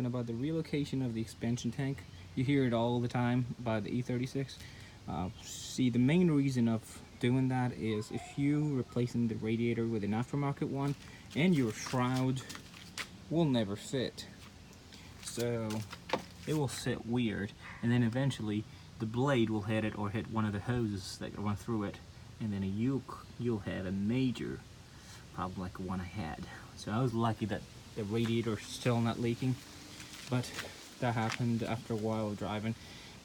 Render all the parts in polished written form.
About the relocation of the expansion tank. You hear it all the time about the E36. See, the main reason of doing that is if you replacing the radiator with an aftermarket one and your shroud will never fit, so it will sit weird, and then eventually the blade will hit it or hit one of the hoses that run through it, and then you'll have a major problem like the one I had. So I was lucky that the radiator is still not leaking, but that happened after a while of driving.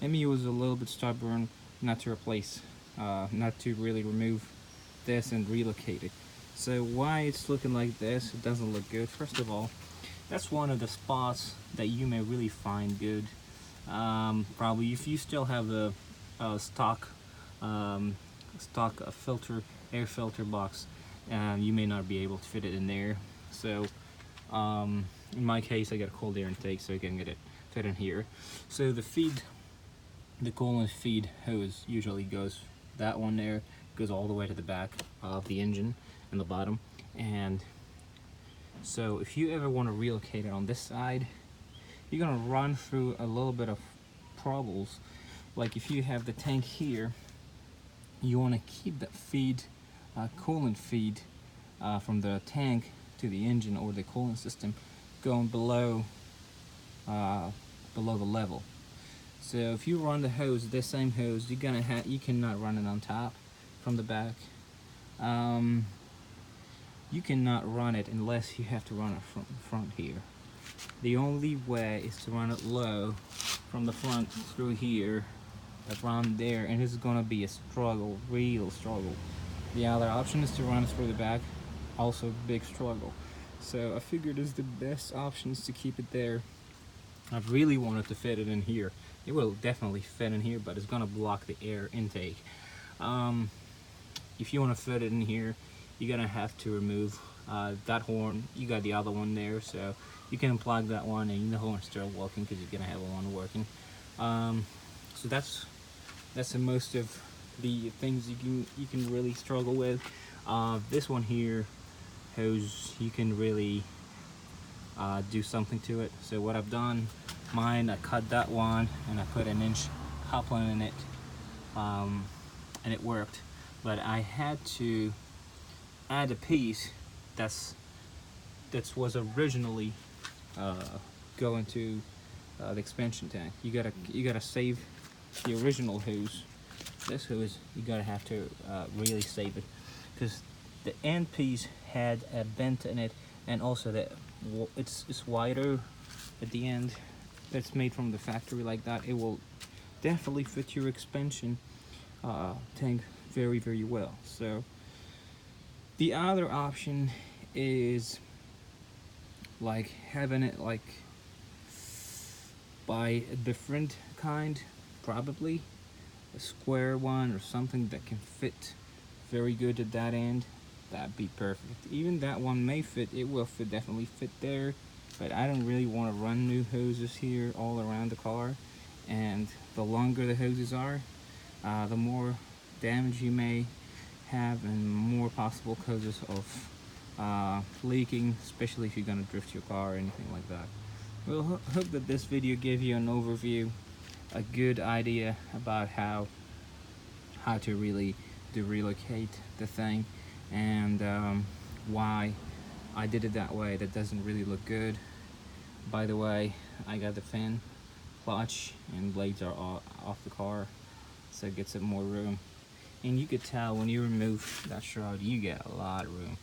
Emmy was a little bit stubborn not to not to really remove this and relocate it. So why it's looking like this, it doesn't look good. First of all, that's one of the spots that you may really find good. Probably if you still have the stock filter, air filter box, you may not be able to fit it in there. So in my case, I got a cold air intake, so I can get it fit in here. So the coolant feed hose usually goes, that one there goes all the way to the back of the engine and the bottom. And so if you ever want to relocate it on this side, you're gonna run through a little bit of troubles. Like if you have the tank here, you want to keep that feed, coolant feed from the tank to the engine or the coolant system going below the level. So if you run the hose, this same hose, you cannot run it on top from the back. You cannot run it unless you have to run it from front here. The only way is to run it low from the front through here, around there, and this is gonna be a struggle, real struggle. The other option is to run it through the back, also big struggle. So I figured it's the best options to keep it there. I really wanted to fit it in here. It will definitely fit in here, but it's gonna block the air intake. If you want to fit it in here, you're gonna have to remove that horn. You got the other one there, so you can unplug that one and the horn's still working because you're gonna have one working. So that's the most of the things you can really struggle with. This one here, hose, you can really do something to it. So what I've done, I cut that one and I put an inch coupling in it, and it worked. But I had to add a piece that was originally going to the expansion tank. You gotta save the original hose. This hose, you gotta have to really save it, because the end piece had a bent in it, and also that it's wider at the end. That's made from the factory like that. It will definitely fit your expansion tank very, very well. So the other option is like having it like buy a different kind, probably a square one or something that can fit very good at that end. That'd be perfect. Even that one may fit, it will definitely fit there, but I don't really want to run new hoses here all around the car, and the longer the hoses are, the more damage you may have and more possible causes of leaking, especially if you're going to drift your car or anything like that. Well, hope that this video gave you an overview, a good idea about how to really relocate the thing, and why I did it that way. That doesn't really look good. By the way, I got the fin, clutch, and blades are off the car, so it gets it more room. And you could tell when you remove that shroud, you get a lot of room.